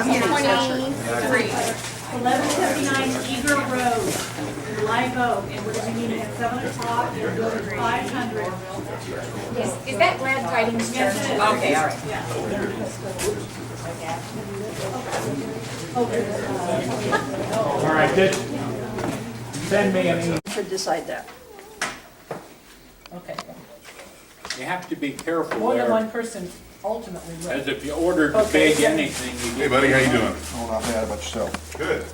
23. 1179 Eager Road, Live Oak, and we're going to be meeting at 7 o'clock, and we're 500. Is that Glad Tidings Church? Yes, it is. Okay, all right. Yeah. All right, just send me an email. Should decide that. Okay. You have to be careful More than there, one person ultimately will. as if you order to Okay. big anything, you Hey get. buddy, how you doing? Oh, not bad about yourself. Good.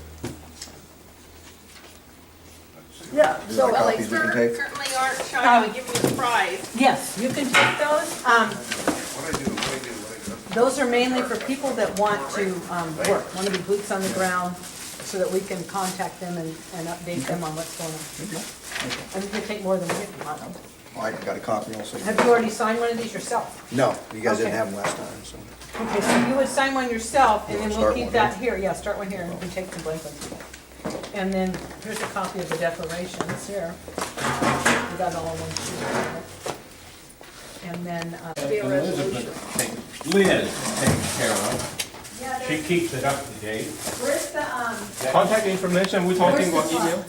Yeah, Do you so like Ellie, copies we can take? Certainly aren't shy to give me a prize. Yes, you can take those. What I do? Those are mainly for people that want to work, want to be boots on the ground, so that we can contact them and update them on what's going on. And you can take more than we can. I got a copy also. Have you already signed one of these yourself? No, you guys didn't Okay. have them last time, so. Okay, so you would sign one yourself, and then we'll Start keep one, that here. Yeah, start one here, and you can take the blank ones. And then here's a copy of the declarations here. We got all on one sheet. And then, Elizabeth takes, Liz takes care of, she keeps it up to date. where's the, Contact information, we're talking about email?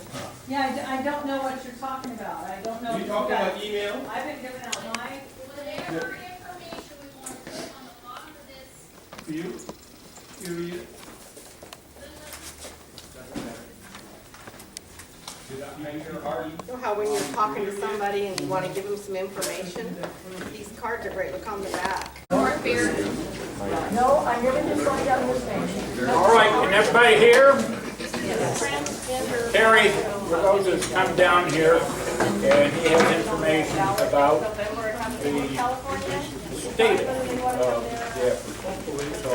yeah, I don't know what you're talking about. I don't know. You talking about email? I've been giving out my, Whatever information we want to put on the bottom of this. You read it? Did that make your heart? You know how when you're talking to somebody and you want to give them some information? These cards are great, look on the back. no, I'm giving this one down this name. All right, can everybody hear? Transgender. Terry Roses come down here, and he has information about the state of Jefferson. So,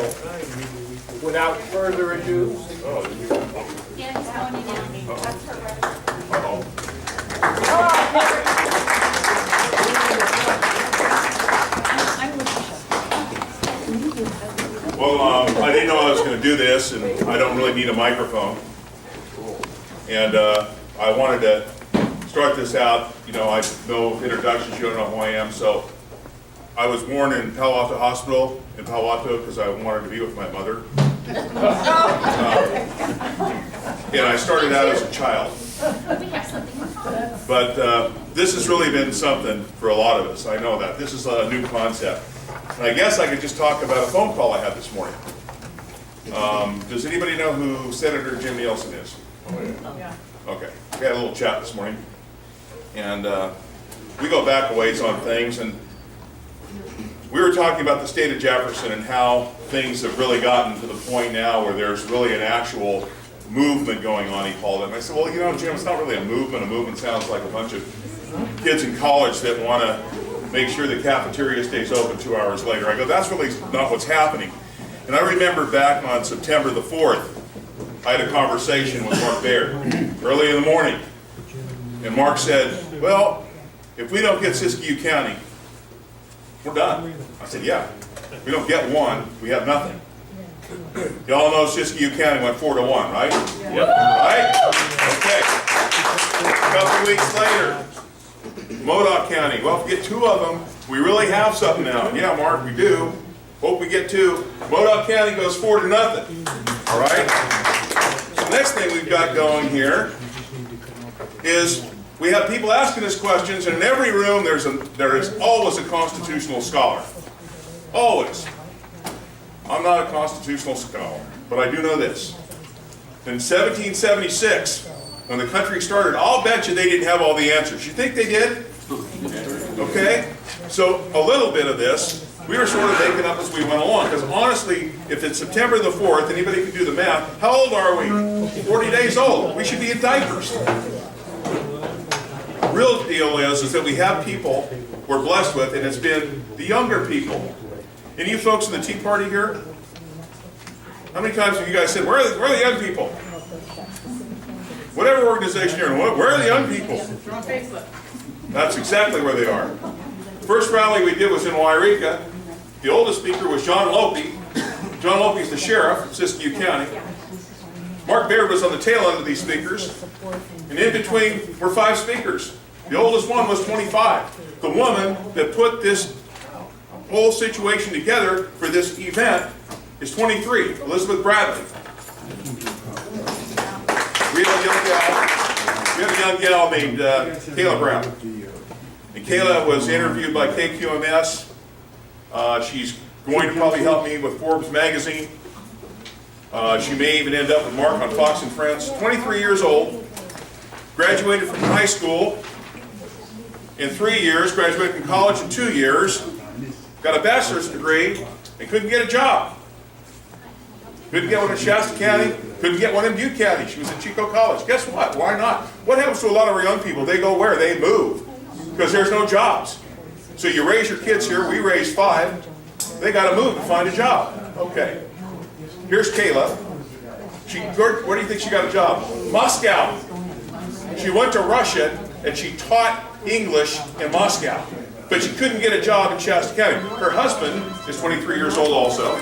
without further ado, Yeah, he's going in now. That's her record. Well, I didn't know I was going to do this, and I don't really need a microphone. And I wanted to start this out. You know, I no introductions. You don't know who I am. So I was born in Palo Alto Hospital in Palo Alto because I wanted to be with my mother. And I started out as a child. We have something. But this has really been something for a lot of us. I know that. This is a new concept. And I guess I could just talk about a phone call I had this morning. Does anybody know who Senator Jim Nielsen is? Yeah. Okay. We had a little chat this morning. And we go back a ways on things. And we were talking about the state of Jefferson and how things have really gotten to the point now where there's really an actual movement going on, he called it. And I said, well, you know, Jim, it's not really a movement. A movement sounds like a bunch of kids in college that want to make sure the cafeteria stays open 2 hours later. I go, that's really not what's happening. And I remember back on September the 4th, I had a conversation with Mark Baird early in the morning. And Mark said, well, if we don't get Siskiyou County, we're done. I said, yeah. If we don't get one, we have nothing. Y'all know Siskiyou County went 4-1, right? Yep. Right? Okay. A couple weeks later, Modoc County, well, if we get 2 of them, we really have something now. Yeah, Mark, we do. Hope we get 2. Modoc County goes 4-0. All right? So the next thing we've got going here is we have people asking us questions, and in every room there is always a constitutional scholar. Always. I'm not a constitutional scholar, but I do know this. In 1776, when the country started, I'll bet you they didn't have all the answers. You think they did? Okay? So a little bit of this, we were sort of making up as we went along. Because honestly, if it's September the 4th, anybody can do the math, how old are we? 40 days old. We should be in diapers. The real deal is that we have people we're blessed with, and it's been the younger people. Any of you folks in the Tea Party here? How many times have you guys said, where are the young people? Whatever organization you're in, where are the young people? They're on Facebook. That's exactly where they are. The first rally we did was in Oroville Ca. The oldest speaker was John Lope. John Lope is the sheriff of Siskiyou County. Mark Baird was on the tail end of these speakers. And in between were 5 speakers. The oldest one was 25. The woman that put this whole situation together for this event is 23, Elizabeth Bradley. We have a young gal named Kayla Brown. And Kayla was interviewed by KQMS. She's going to probably help me with Forbes magazine. She may even end up with Mark on Fox and Friends. 23 years old, graduated from high school in 3 years, graduated from college in 2 years, got a bachelor's degree, and couldn't get a job. Couldn't get one in Shasta County, couldn't get one in Butte County. She was at Chico College. Guess what? Why not? What happens to a lot of our young people? They go where? They move, because there's no jobs. So you raise your kids here, we raised 5, they got to move to find a job. Okay. Here's Kayla. Where do you think she got a job? Moscow. She went to Russia and she taught English in Moscow, but she couldn't get a job in Shasta County. Her husband is 23 years old also.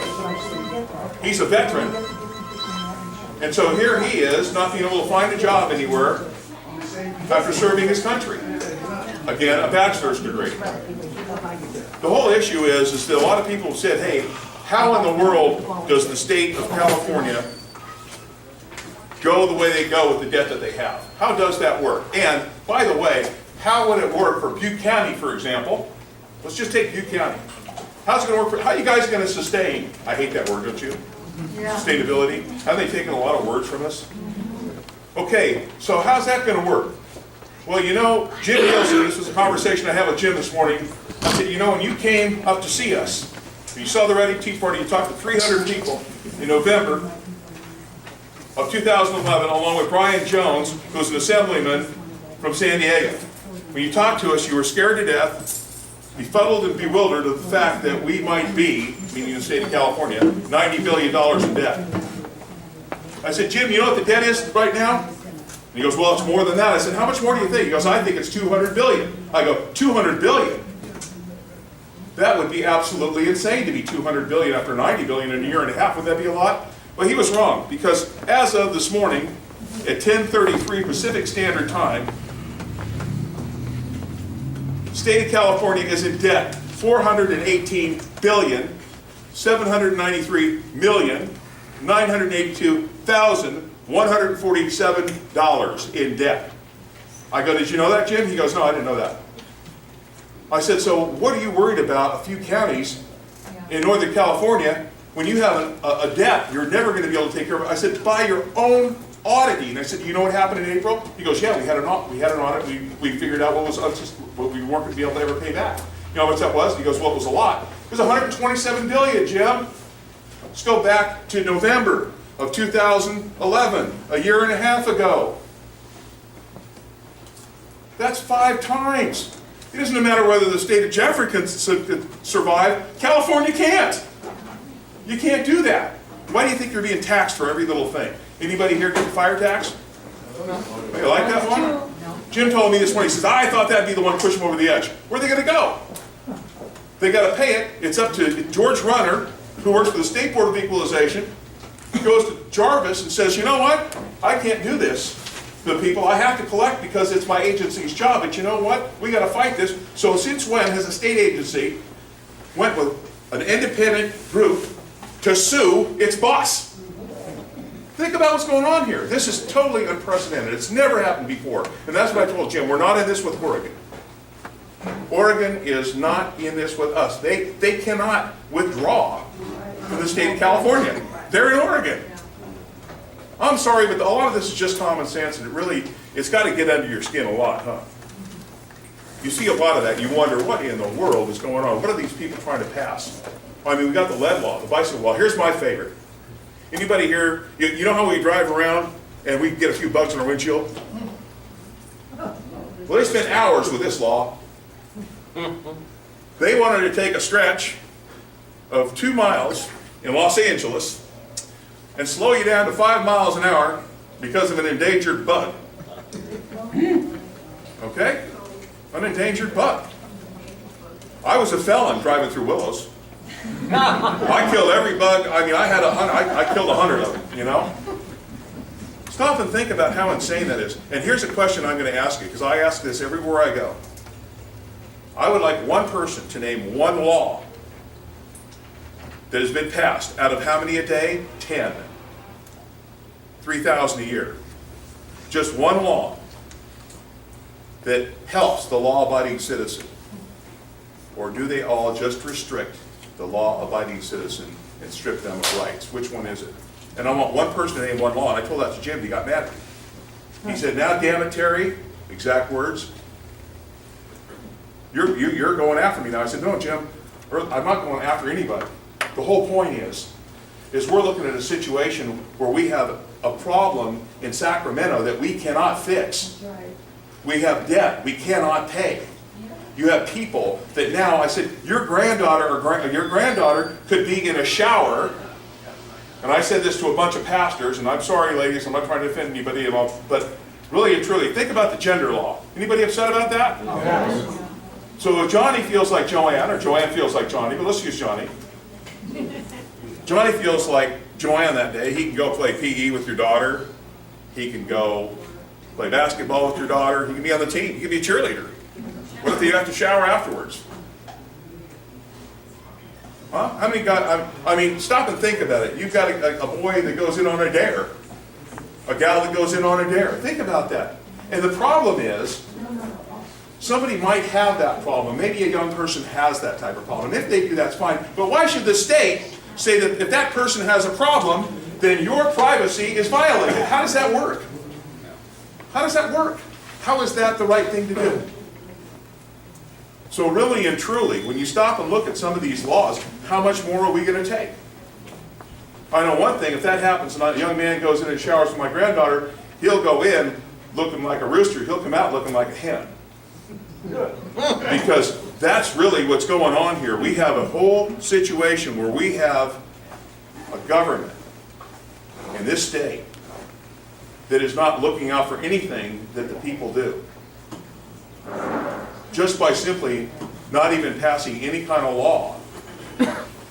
He's a veteran. And so here he is, not being able to find a job anywhere after serving his country. Again, a bachelor's degree. The whole issue is that a lot of people have said, hey, how in the world does the state of California go the way they go with the debt that they have? How does that work? And, by the way, how would it work for Butte County, for example? Let's just take Butte County. How's it going to work for, how are you guys going to sustain? I hate that word, don't you? Yeah. Sustainability. Haven't they taken a lot of words from us? Okay, so how's that going to work? Well, you know, Jim Nielsen, this was a conversation I had with Jim this morning. I said, you know, when you came up to see us, you saw the Ready Tea Party, you talked to 300 people in November of 2011, along with Brian Jones, who was an assemblyman from San Diego. When you talked to us, you were scared to death, befuddled and bewildered of the fact that we might be, meaning the state of California, $90 billion in debt. I said, Jim, you know what the debt is right now? And he goes, well, it's more than that. I said, how much more do you think? He goes, I think it's $200 billion. I go, $200 billion? That would be absolutely insane to be $200 billion after $90 billion in a year and a half. Would that be a lot? Well, he was wrong, because as of this morning, at 10:33 Pacific Standard Time, the state of California is in debt $418,793,982,147 in debt. I go, did you know that, Jim? He goes, no, I didn't know that. I said, so what are you worried about a few counties in Northern California when you have a debt you're never going to be able to take care of? I said, by your own auditing. And I said, you know what happened in April? He goes, yeah, we had an audit. We figured out what we weren't going to be able to ever pay back. You know how much that was? He goes, well, it was a lot. It was $127 billion, Jim. Let's go back to November of 2011, a year and a half ago. That's 5 times. It doesn't matter whether the state of Jefferson can survive. California can't. You can't do that. Why do you think you're being taxed for every little thing? Anybody here get the fire tax? You like that one? No. Jim told me this morning, he says, I thought that'd be the one to push them over the edge. Where are they going to go? They got to pay it. It's up to George Runner, who works for the State Board of Equalization. He goes to Jarvis and says, you know what? I can't do this. The people, I have to collect because it's my agency's job, but you know what? We got to fight this. So since when has a state agency went with an independent group to sue its boss? Think about what's going on here. This is totally unprecedented. It's never happened before. And that's what I told Jim. We're not in this with Oregon. Oregon is not in this with us. They cannot withdraw from the state of California. They're in Oregon. I'm sorry, but a lot of this is just common sense, and it's got to get under your skin a lot, huh? You see a lot of that, you wonder, what in the world is going on? What are these people trying to pass? I mean, we got the lead law, the bicycle law. Here's my favorite. Anybody here, you know how we drive around and we get a few bugs on our windshield? Well, they spent hours with this law. They wanted to take a stretch of 2 miles in Los Angeles and slow you down to 5 miles an hour because of an endangered bug. Okay? An endangered bug. I was a felon driving through Willows. I killed every bug. I mean, I killed 100 of them, you know? Stop and think about how insane that is. And here's a question I'm going to ask you, because I ask this everywhere I go. I would like one person to name one law that has been passed, out of how many a day? 10. 3,000 a year. Just one law that helps the law-abiding citizen? Or do they all just restrict the law-abiding citizen and strip them of rights? Which one is it? And I want one person to name one law, and I told that to Jim, he got mad at me. He said, now damn it, Terry, exact words, you're going after me now. I said, no, Jim, I'm not going after anybody. The whole point is we're looking at a situation where we have a problem in Sacramento that we cannot fix. We have debt we cannot pay. You have people that now, I said, your granddaughter could be in a shower, and I said this to a bunch of pastors, and I'm sorry ladies, I'm not trying to offend anybody at all, but really and truly, think about the gender law. Anybody upset about that? Yes. So if Johnny feels like Joanne, or Joanne feels like Johnny, but let's use Johnny. Johnny feels like Joanne that day. He can go play PE with your daughter. He can go play basketball with your daughter. He can be on the team. He can be a cheerleader. What if you have to shower afterwards? Huh? How many guys, I mean, stop and think about it. You've got a boy that goes in on a dare. A gal that goes in on a dare. Think about that. And the problem is, somebody might have that problem. Maybe a young person has that type of problem. If they do, that's fine. But why should the state say that if that person has a problem, then your privacy is violated? How does that work? How does that work? How is that the right thing to do? So really and truly, when you stop and look at some of these laws, how much more are we going to take? I know one thing, if that happens and a young man goes in and showers with my granddaughter, he'll go in looking like a rooster, he'll come out looking like a hen. Because that's really what's going on here. We have a whole situation where we have a government in this state that is not looking out for anything that the people do. Just by simply not even passing any kind of law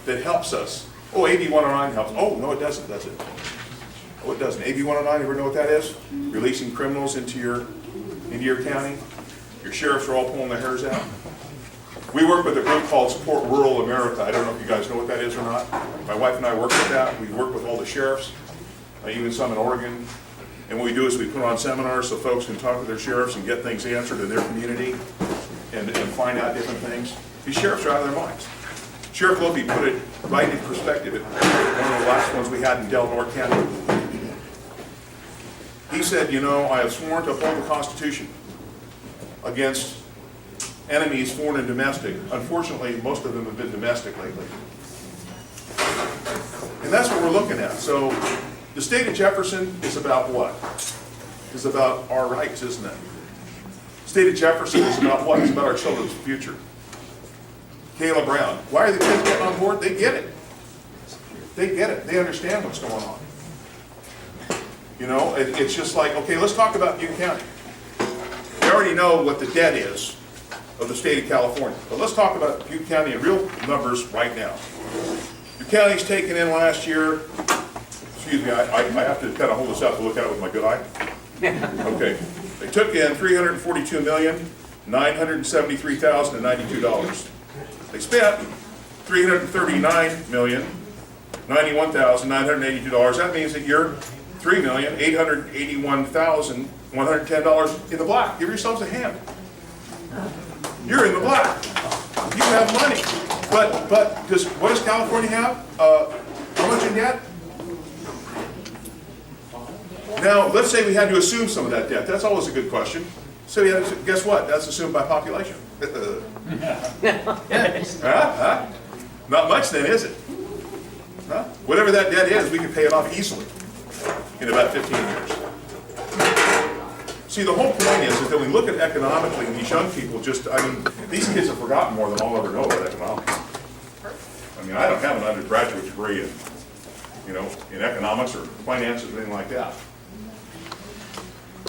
that helps us. Oh, AB 109 helps. Oh, no, it doesn't, does it? Oh, it doesn't. AB 109, you ever know what that is? Releasing criminals into your county. Your sheriffs are all pulling their hairs out. We work with a group called Support Rural America. I don't know if you guys know what that is or not. My wife and I work with that. We work with all the sheriffs, even some in Oregon. And what we do is we put on seminars so folks can talk to their sheriffs and get things answered in their community and find out different things. These sheriffs are out of their minds. Sheriff Lopi put it right in perspective at one of the last ones we had in Del Norte County. He said, you know, I have sworn to uphold the Constitution against enemies, foreign and domestic. Unfortunately, most of them have been domestic lately. And that's what we're looking at. So the state of Jefferson is about what? It's about our rights, isn't it? The state of Jefferson is about what? It's about our children's future. Kayla Brown. Why are the kids getting on board? They get it. They get it. They understand what's going on. You know, it's just like, okay, let's talk about Butte County. We already know what the debt is of the state of California. But let's talk about Butte County in real numbers right now. Your county's taken in last year, excuse me, I have to kind of hold this up to look at it with my good eye. Okay. They took in $342,973,092. They spent $339,091,982. That means that you're $3,881,110 in the black. Give yourselves a hand. You're in the black. You have money. But what does California have? How much in debt? Now, let's say we had to assume some of that debt. That's always a good question. So we had to, guess what? That's assumed by population. Not much then, is it? Huh? Whatever that debt is, we can pay it off easily in about 15 years. See, the whole point is that we look at economically, and these young people just, I mean, these kids have forgotten more than I'll ever know about economics. I mean, I don't have an undergraduate degree in, you know, in economics or finance or anything like that.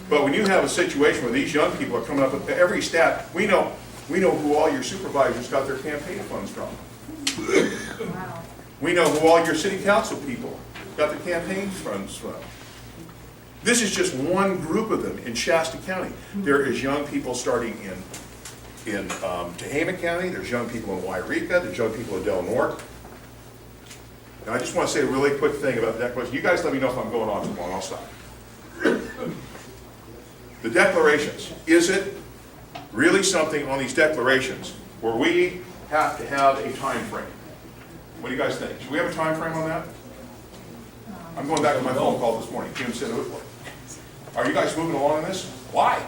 But when you have a situation where these young people are coming up with every stat, we know who all your supervisors got their campaign funds from. Wow. We know who all your city council people got their campaign funds from. This is just one group of them in Shasta County. There is young people starting in Tehama County. There's young people in Wairika. There's young people in Del Norte. And I just want to say a really quick thing about the declaration. You guys let me know if I'm going on too long, I'll stop. The declarations, is it really something on these declarations where we have to have a time frame? What do you guys think? Should we have a time frame on that? I'm going back to my phone call this morning. Kim said, are you guys moving along on this? Why?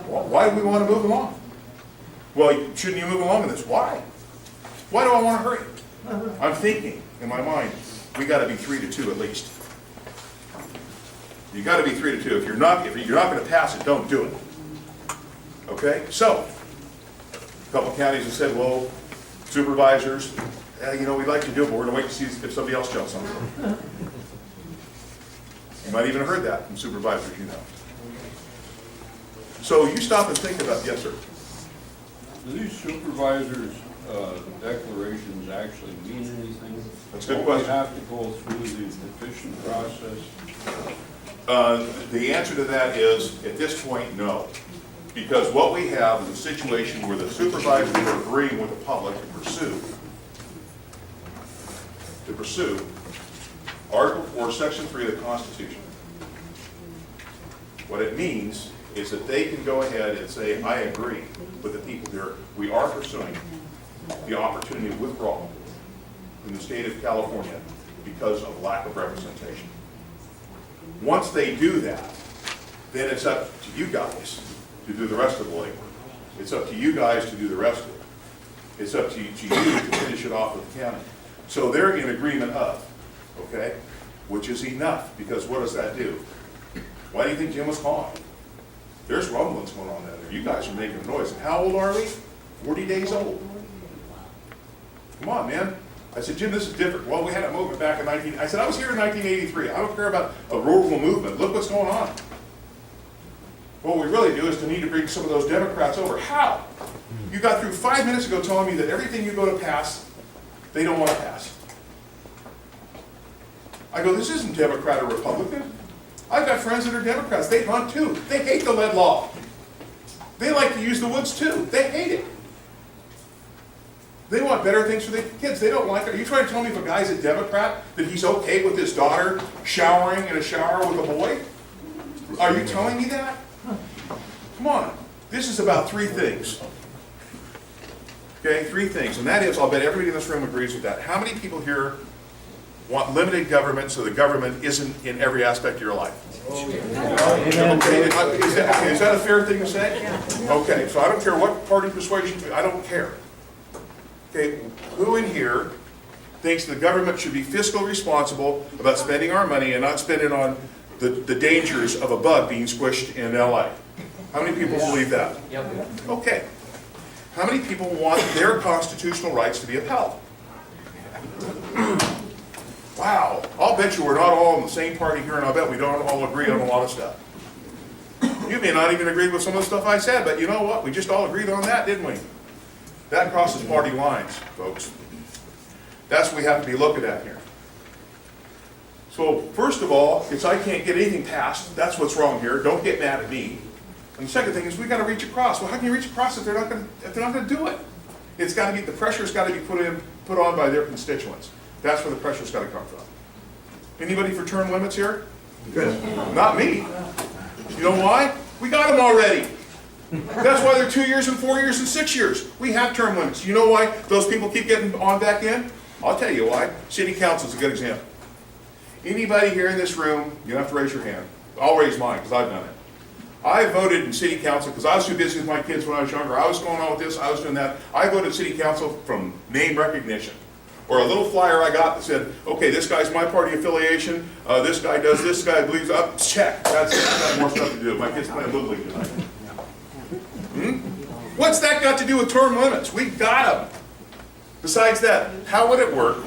Why do we want to move along? Well, shouldn't you move along in this? Why? Why do I want to hurry? I'm thinking in my mind, we got to be 3-2 at least. You got to be 3-2. If you're not going to pass it, don't do it. Okay? So, a couple of counties have said, well, supervisors, you know, we'd like to do it, but we're going to wait to see if somebody else jumps on it. You might even have heard that from supervisors, you know. So you stop and think about, yes, sir. Do these supervisors' declarations actually mean anything? That's a good Don't we question. have to go through the petition process? The answer to that is, at this point, no. Because what we have is a situation where the supervisors are agreeing with the public to pursue Article 4, Section 3 of the Constitution. What it means is that they can go ahead and say, I agree with the people here. We are pursuing the opportunity to withdraw from the state of California because of lack of representation. Once they do that, then it's up to you guys to do the rest of the labor. It's up to you guys to do the rest of it. It's up to you to finish it off with the county. So they're in agreement of, okay, which is enough, because what does that do? Why do you think Jim was calling? There's rumblings going on down there. You guys are making a noise. And how old are we? 40 days old. Come on, man. I said, Jim, this is different. Well, we had a movement back in I said, I was here in 1983. I don't care about a rural movement. Look what's going on. What we really do is to need to bring some of those Democrats over. How? You got through 5 minutes ago telling me that everything you go to pass, they don't want to pass. I go, this isn't Democrat or Republican. I've got friends that are Democrats. They hunt too. They hate the lead law. They like to use the woods too. They hate it. They want better things for their kids. They don't like it. Are you trying to tell me if a guy's a Democrat that he's okay with his daughter showering in a shower with a boy? Are you telling me that? Come on. This is about 3 things. Okay, 3 things. And that is, I'll bet everybody in this room agrees with that. How many people here want limited government so the government isn't in every aspect of your life? Okay, is that a fair thing to say? Okay, so I don't care what party persuasion, I don't care. Okay, who in here thinks the government should be fiscally responsible about spending our money and not spend it on the dangers of a bug being squished in LA? How many people believe that? Okay. How many people want their constitutional rights to be upheld? Wow, I'll bet you we're not all in the same party here, and I'll bet we don't all agree on a lot of stuff. You may not even agree with some of the stuff I said, but you know what? We just all agreed on that, didn't we? That crosses party lines, folks. That's what we have to be looking at here. So, first of all, it's I can't get anything passed. That's what's wrong here. Don't get mad at me. And the second thing is we got to reach across. Well, how can you reach across if they're not going to do it? It's got to be, the pressure's got to be put on by their constituents. That's where the pressure's got to come from. Anybody for term limits here? Good. Not me. You know why? We got them already. That's why they're 2 years and 4 years and 6 years. We have term limits. You know why those people keep getting on back in? I'll tell you why. City council is a good example. Anybody here in this room, you don't have to raise your hand. I'll raise mine because I've done it. I voted in city council because I was too busy with my kids when I was younger. I was going on with this, I was doing that. I voted city council from name recognition. Or a little flyer I got that said, okay, this guy's my party affiliation, this guy does this, guy believes up, check. That's it. I've got more stuff to do. My kids playing Little League tonight. What's that got to do with term limits? We got them. Besides that, how would it work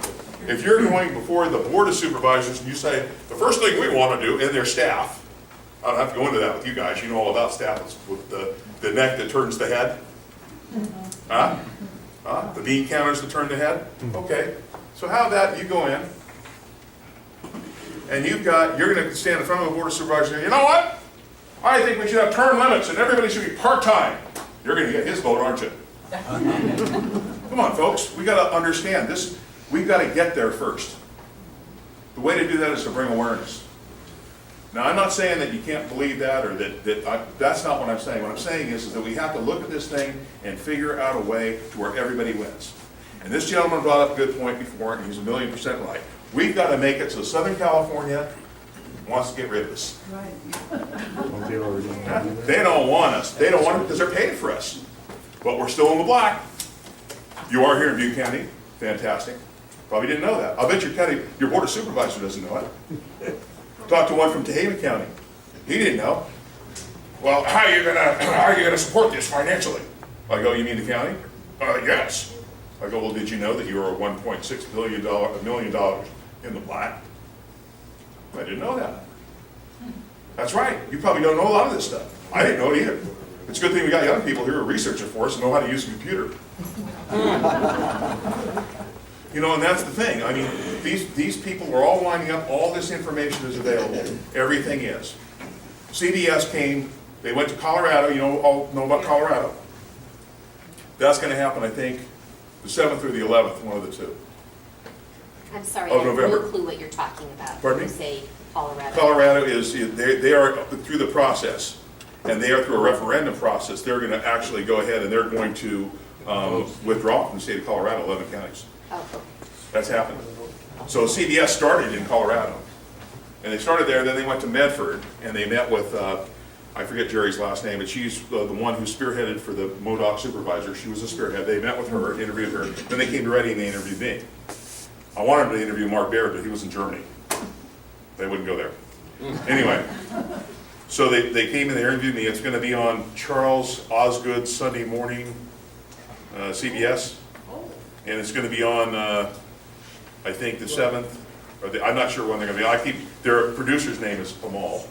if you're going before the board of supervisors and you say, the first thing we want to do, and their staff, I don't have to go into that with you guys, you know all about staff with the neck that turns the head. Huh? The bean counters that turn the head? Okay. So how about you go in, and you're going to stand in front of the board of supervisors and you know what? I think we should have term limits and everybody should be part-time. You're going to get his vote, aren't you? Come on, folks. We got to understand this. we've got to get there first. The way to do that is to bring awareness. Now, I'm not saying that you can't believe that, or that's not what I'm saying. What I'm saying is that we have to look at this thing and figure out a way to where everybody wins. And this gentleman brought up a good point before, and he's 1,000,000% right. We've got to make it so Southern California wants to get rid of us. They don't want us. They don't want it because they're paying for us. But we're still in the black. You are here in Butte County. Fantastic. Probably didn't know that. I'll bet your board of supervisor doesn't know it. Talked to one from Tehama County. He didn't know. Well, how are you gonna support this financially? I go, you mean the county? Yes. I go, well, did you know that you were $1.6 million in the black? I didn't know that. That's right. You probably don't know a lot of this stuff. I didn't know it either. It's a good thing we got young people here who are researching for us and know how to use a computer. You know, and that's the thing. I mean, these people are all lining up. All this information is available. Everything is. CBS came. They went to Colorado. You all know about Colorado. That's going to happen, I think, the 7th or the 11th, one of the two. I'm sorry, Of I have November. no clue what you're talking about. Pardon me? You say Colorado. Colorado is, they are through the process, and they are through a referendum process. They're going to actually go ahead and they're going to withdraw from the state of Colorado, 11 counties. Oh, okay. That's happened. So CBS started in Colorado, and they started there, then they went to Medford, and they met with, I forget Jerry's last name, but she's the one who spearheaded for the MODOC supervisor. She was a spearhead. They met with her, interviewed her, then they came to Reading and they interviewed me. I wanted to interview Mark Baird, but he was in Germany. They wouldn't go there. Anyway, so they came and they interviewed me. It's going to be on Charles Osgood Sunday morning, CBS. And it's going to be on, I think, the 7th. I'm not sure when they're going to be. Their producer's name is Amal.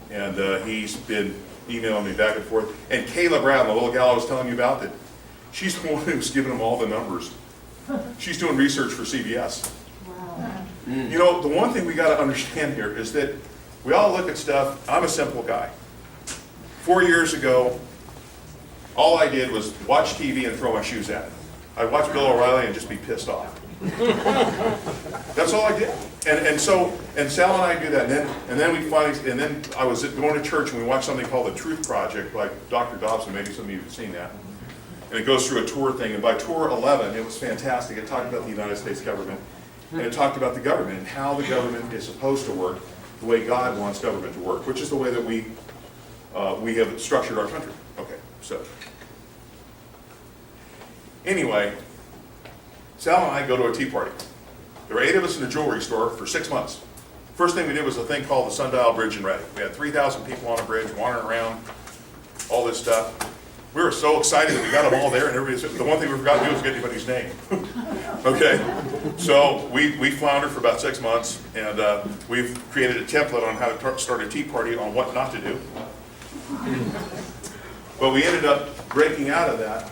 And he's been emailing me back and forth. And Kayla Brown, the little gal I was telling you about, that she's the one who's giving them all the numbers. She's doing research for CBS. Wow. You know, the one thing we got to understand here is that we all look at stuff. I'm a simple guy. 4 years ago, all I did was watch TV and throw my shoes at it. I'd watch Bill O'Reilly and just be pissed off. That's all I did. And Sal and I do that. And then I was going to church and we watched something called the Truth Project by Dr. Dobson. Maybe some of you have seen that. And it goes through a tour thing. And by tour 11, it was fantastic. It talked about the United States government. And it talked about the government and how the government is supposed to work the way God wants government to work, which is the way that we have structured our country. Okay, so. Anyway, Sal and I go to a tea party. There were 8 of us in a jewelry store for 6 months. First thing we did was a thing called the Sundial Bridge in Reading. We had 3,000 people on a bridge wandering around, all this stuff. We were so excited that we got them all there, and the one thing we forgot to do was get anybody's name. Okay, so we floundered for about 6 months, and we've created a template on how to start a tea party on what not to do. But we ended up breaking out of that,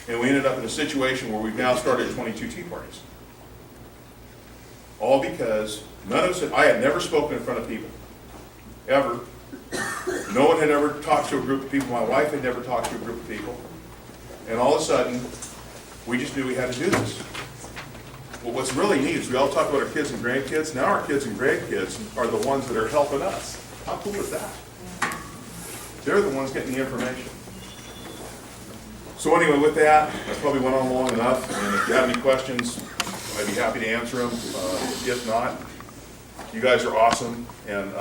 and we ended up in a situation where we've now started 22 tea parties. All because none of us, I had never spoken in front of people, ever. No one had ever talked to a group of people. My wife had never talked to a group of people. And all of a sudden, we just knew we had to do this. Well, what's really neat is we all talk about our kids and grandkids. Now our kids and grandkids are the ones that are helping us. How cool is that? They're the ones getting the information. So anyway, with that, I probably went on long enough. And if you have any questions, I'd be happy to answer them. If not, you guys are awesome. And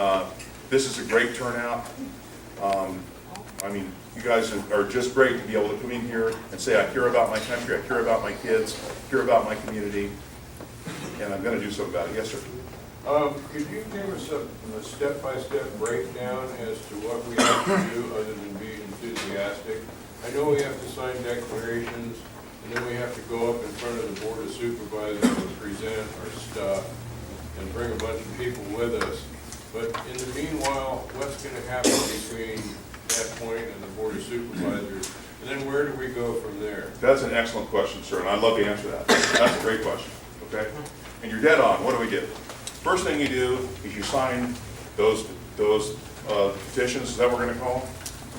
this is a great turnout. I mean, you guys are just great to be able to come in here and say, I care about my country, I care about my kids, I care about my community, and I'm going to do something about it. Yes, sir. Could you give us a step-by-step breakdown as to what we have to do other than be enthusiastic? I know we have to sign declarations, and then we have to go up in front of the Board of Supervisors and present our stuff and bring a bunch of people with us. But in the meanwhile, what's going to happen between that point and the Board of Supervisors? And then where do we go from there? That's an excellent question, sir, and I'd love to answer that. That's a great question, okay? And you're dead on. What do we do? First thing you do is you sign those petitions, is that what we're going to call them?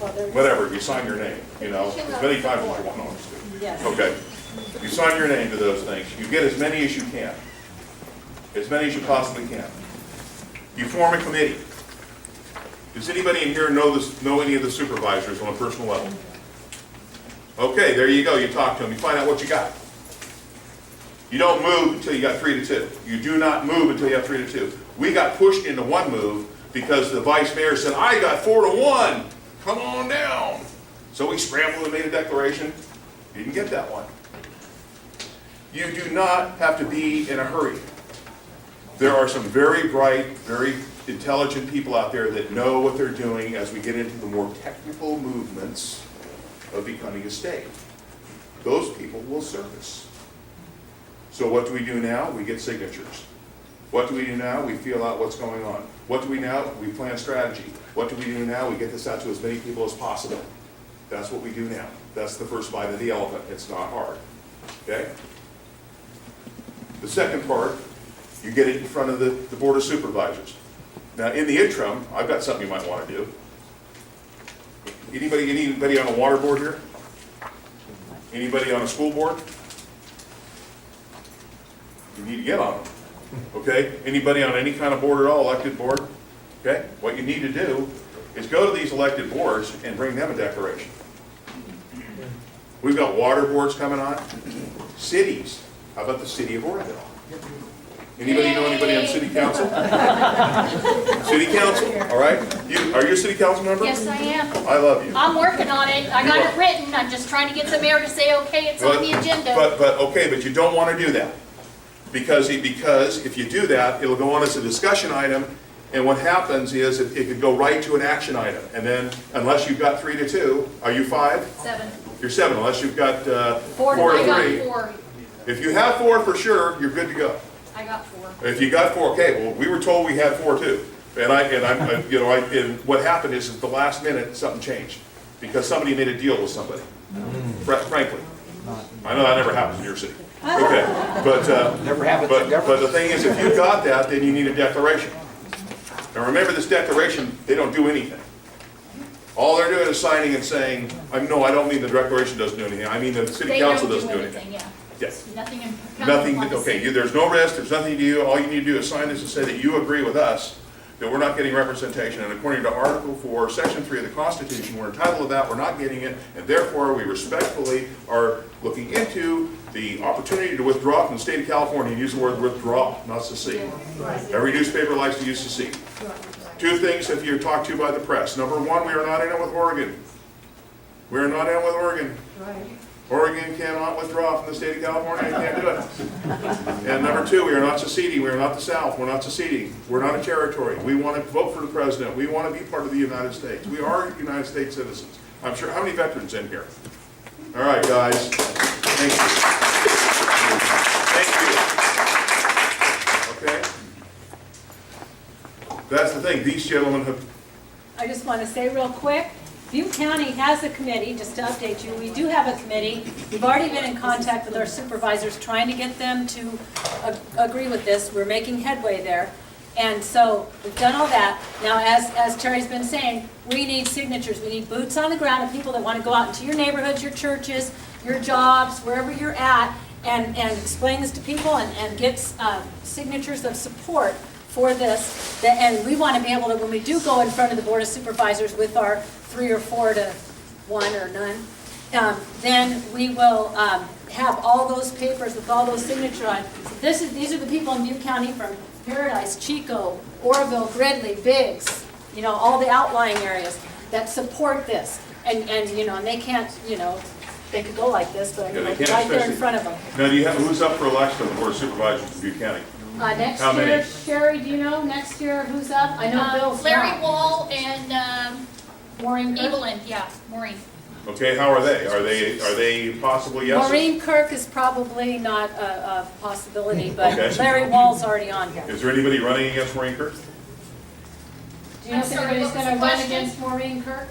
Well, there's- Whatever, you sign your name, you know, as many times as you want. No, I'm just kidding. Yes. Okay, You sign your name to those things. You get as many as you can. As many as you possibly can. You form a committee. Does anybody in here know any of the supervisors on a personal level? Okay, there you go. You talk to them. You find out what you got. You don't move until you got 3-2. You do not move until you have 3-2. We got pushed into one move because the vice mayor said, I got 4-1. Come on down. So we scrambled and made a declaration. Didn't get that one. You do not have to be in a hurry. There are some very bright, very intelligent people out there that know what they're doing as we get into the more technical movements of becoming a state. Those people will service. So what do we do now? We get signatures. What do we do now? We feel out what's going on. What do we now? We plan strategy. What do we do now? We get this out to as many people as possible. That's what we do now. That's the first bite of the elephant. It's not hard. Okay? The second part, you get it in front of the Board of Supervisors. Now, in the interim, I've got something you might want to do. Anybody on a water board here? Anybody on a school board? You need to get on them. Okay? Anybody on any kind of board at all, elected board? Okay? What you need to do is go to these elected boards and bring them a declaration. We've got water boards coming on. Cities. How about the city of Oroville? Anybody know anybody on city council? City council, all right? Are you a city council member? Yes, I am. I love you. I'm working on it. I got it written. I'm just trying to get the mayor to say, okay, it's on the agenda. But you don't want to do that. Because if you do that, it'll go on as a discussion item, and what happens is it could go right to an action item. And then, unless you've got 3-2, are you 5? 7. You're 7, unless you've got 4 4. to I got 3. 4. If you have 4 for sure, you're good to go. I got 4. If you got 4, okay, well, we were told we had 4 too. And what happened is at the last minute, something changed. Because somebody made a deal with somebody. Frankly. I know that never happens in your city. Okay, but the thing is, if you got that, then you need a declaration. Now remember, this declaration, they don't do anything. All they're doing is signing and saying, no, I don't mean the declaration doesn't do anything. I mean the city council doesn't do anything. Yeah. Yes. Nothing in Nothing, okay, there's no risk, there's nothing to do. All you need to do is sign this and say that you agree with us that we're not getting representation, and according to Article 4, Section 3 of the Constitution, we're entitled to that, we're not getting it, and therefore we respectfully are looking into the opportunity to withdraw from the state of California, and use the word withdraw, not secede. Every newspaper likes to use secede. 2 things if you're talked to by the press. Number 1, we are not in it with Oregon. We are not in it with Oregon. Oregon cannot withdraw from the state of California, they can't do it. And number 2, we are not seceding, we are not the South, we're not seceding, we're not a territory. We want to vote for the president, we want to be part of the United States. We are United States citizens. I'm sure, how many veterans in here? All right, guys, thank you. Thank you. Okay? That's the thing, these gentlemen have, I just want to say real quick, Butte County has a committee, just to update you, we do have a committee. We've already been in contact with our supervisors, trying to get them to agree with this. We're making headway there. And so we've done all that. Now, as Terry's been saying, we need signatures. We need boots on the ground of people that want to go out into your neighborhoods, your churches, your jobs, wherever you're at, and explain this to people and get signatures of support for this. And we want to be able to, when we do go in front of the Board of Supervisors with our 3 or 4 to 1 or none, then we will have all those papers with all those signatures on. These are the people in Butte County from Paradise, Chico, Oroville, Gridley, Biggs, all the outlying areas that support this. And they can't, they could go like this, but Yeah, they right can't, there in front of them. now do you have, who's up for election on the Board of Supervisors in Butte County? Next How year, many? Sherry, do you know next year who's up? I know Bill's Larry not. Wall and Maureen Kirk? Evelyn, yeah, Maureen. Okay, how are they? Are they possible yeses? Maureen Kirk is probably not a possibility, but Okay. Larry Wall's already on here. Is there anybody running against Maureen Kirk? Do you know I'm if sorry, anybody's what was going the to run question? against Maureen Kirk?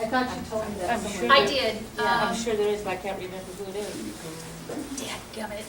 I thought you told me that I'm somewhere. sure. I did. I'm sure there is, but I can't remember who it is. Dadgummit.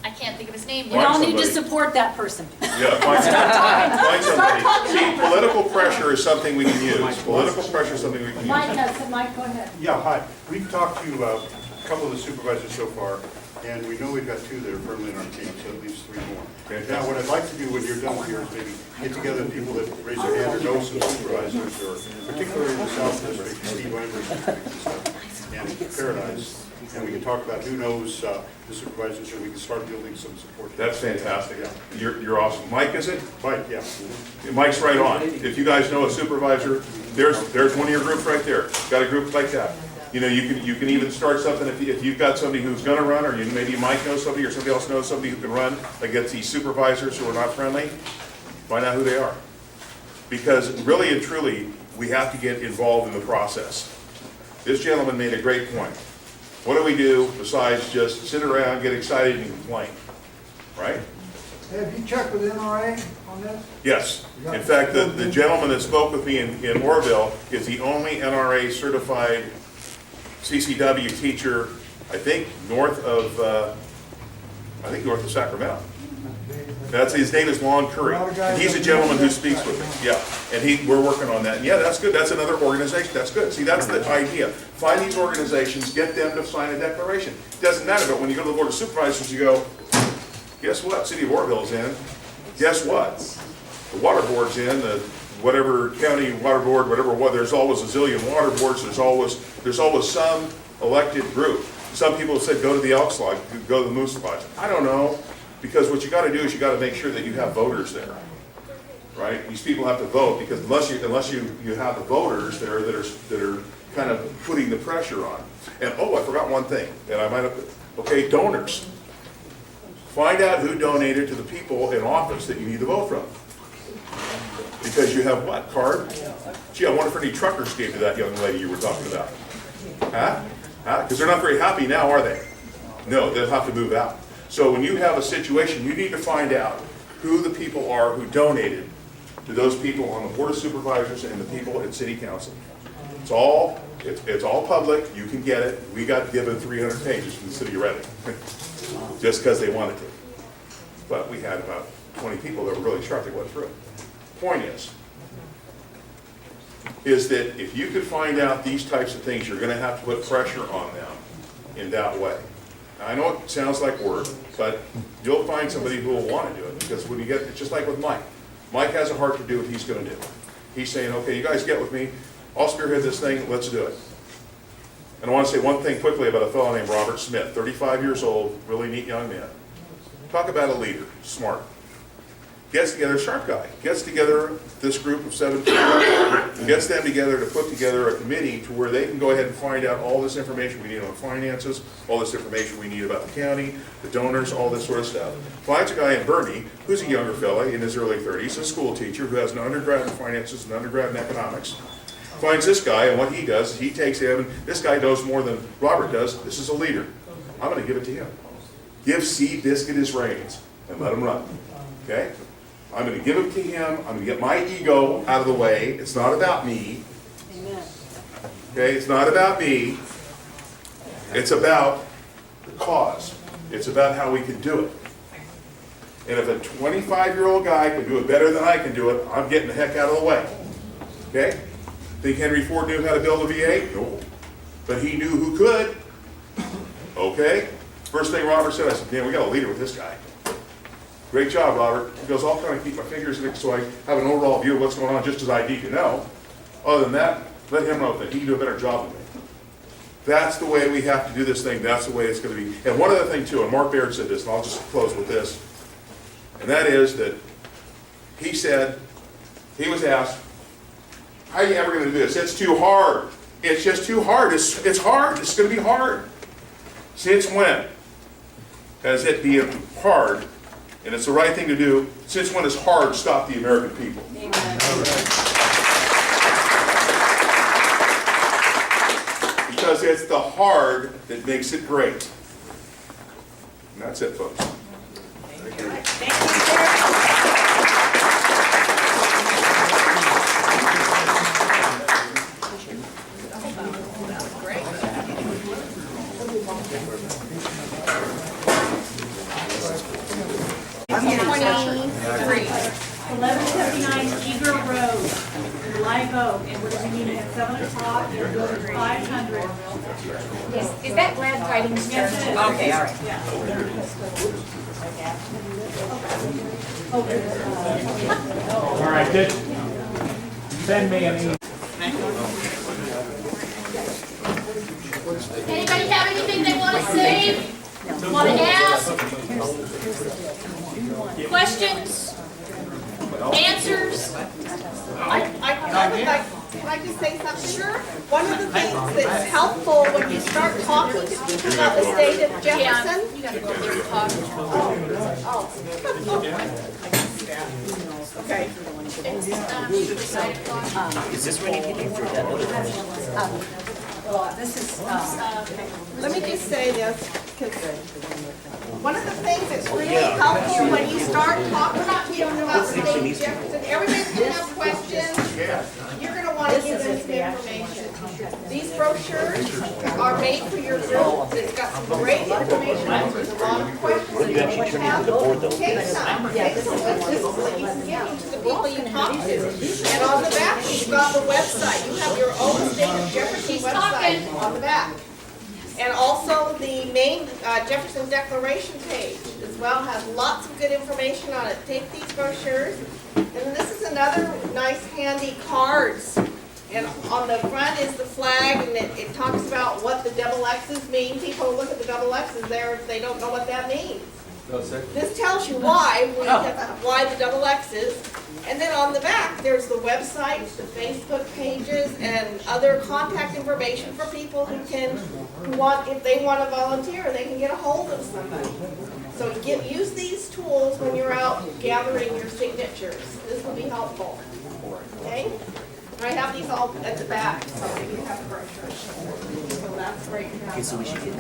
I can't think of his name We yet. all need to somebody. support that person. Yeah, find somebody. See, political pressure is something we can use. Political pressure is something we can Mike use. has, Mike, go ahead. Yeah, hi. We've talked to a couple of the supervisors so far, and we know we've got 2 that are firmly in our team, so at least 3 more. Now, what I'd like to do when you're done here is maybe get together people that raise their hand or know some supervisors, or particularly in the South District, Steve Iver's district and stuff, and Paradise, and we can talk about who knows the supervisors, and we can start building some support. That's fantastic. You're awesome. Mike, is it? Mike, yeah. Mike's right on. If you guys know a supervisor, there's one of your groups right there. Got a group like that. You know, you can even start something if you've got somebody who's gonna run, or maybe Mike knows somebody, or somebody else knows somebody who can run against these supervisors who are not friendly, find out who they are. Because really and truly, we have to get involved in the process. This gentleman made a great point. What do we do besides just sit around, get excited, and complain, right? Have you checked with NRA on this? Yes. In fact, the gentleman that spoke with me in Oroville is the only NRA certified CCW teacher, I think, north of Sacramento. His name is Lon Curry. And he's a gentleman who speaks with me. Yeah. And we're working on that. And yeah, that's good. That's another organization. That's good. See, that's the idea. Find these organizations, get them to sign a declaration. It doesn't matter, but when you go to the Board of Supervisors, you go, guess what? City of Oroville's in. Guess what? The water board's in, the whatever county water board, whatever, there's always a zillion water boards, there's always some elected group. Some people have said, go to the Elks Lodge, go to the Moose Lodge. I don't know, because what you gotta do is you gotta make sure that you have voters there, right? These people have to vote, because unless you have the voters there that are kind of putting the pressure on. And, I forgot one thing, and I might have, okay, donors. Find out who donated to the people in office that you need to vote from. Because you have what, card? Gee, I wonder if any truckers gave to that young lady you were talking about. Huh? Because they're not very happy now, are they? No, they'll have to move out. So when you have a situation, you need to find out who the people are who donated to those people on the Board of Supervisors and the people at City Council. It's all public, you can get it. We got given 300 pages from the City of Reading, just because they wanted to. But we had about 20 people that were really sharp that went through it. Point is that if you could find out these types of things, you're going to have to put pressure on them in that way. Now, I know it sounds like work, but you'll find somebody who will want to do it, because when you get, it's just like with Mike. Mike has a heart to do what he's going to do. He's saying, okay, you guys get with me, I'll spearhead this thing, let's do it. And I want to say one thing quickly about a fellow named Robert Smith, 35 years old, really neat young man. Talk about a leader, smart. Gets together, sharp guy, gets together this group of 7 people, gets them together to put together a committee to where they can go ahead and find out all this information we need on finances, all this information we need about the county, the donors, all this sort of stuff. Finds a guy in Bernie, who's a younger fella in his early 30s, a school teacher who has an undergrad in finances and undergrad in economics. Finds this guy, and what he does is he takes him, and this guy knows more than Robert does. This is a leader. I'm going to give it to him. Give Seed Biscuit his reins and let him run. Okay? I'm going to give it to him. I'm going to get my ego out of the way. It's not about me. Amen. Okay? It's not about me. It's about the cause. It's about how we can do it. And if a 25-year-old guy can do it better than I can do it, I'm getting the heck out of the way. Okay? Think Henry Ford knew how to build a V8? No. But he knew who could. Okay? First thing Robert said, I said, man, we got a leader with this guy. Great job, Robert. He goes, I'll kind of keep my fingers in it so I have an overall view of what's going on just as I need to know. Other than that, let him know that he can do a better job than me. That's the way we have to do this thing. That's the way it's going to be. And one other thing too, and Mark Baird said this, and I'll just close with this, and that is that he said, he was asked, how are you ever going to do this? It's too hard. It's just too hard. It's hard. It's going to be hard. Since when has it been hard, and it's the right thing to do, since when has hard stopped the American people? Amen. Because it's the hard that makes it great. And that's it, folks. Thank you. Great. 23. 1179 Eager Road, Live Oak, and we're meeting at 7 o'clock, and go to 500. Is that Glad Tidings Church? Yes, it is. Okay, all right. All right, just send me an email. Anybody have anything they want to say? Want to ask? Questions? Answers? I would like, can I just say something? Sure. One of the things that's helpful when you start talking to people about the state of Jefferson. You gotta go over there and talk. Okay. Is this ready to do for that other one? This is, Let me just say this, because one of the things that's really helpful when you start talking about people about the state of Jefferson, everybody's gonna have questions. You're gonna want to give them some information. These brochures are made for your group. It's got some great information. There's a lot of questions that you would have. Take some, take some with you so that you can give them to the people you talk to. And on the back, you've got the website. You have your own state of Jefferson website on the back. And also the main Jefferson Declaration page as well has lots of good information on it. Take these brochures. And then this is another nice handy cards. And on the front is the flag, and it talks about what the double X's mean. People look at the double X's there, they don't know what that means. This tells you why the double X's. And then on the back, there's the websites, the Facebook pages, and other contact information for people who want, if they want to volunteer, they can get a hold of somebody. So use these tools when you're out gathering your signatures. This will be helpful. Okay? I have these all at the back, so you have brochures. So that's great. Okay, so we should get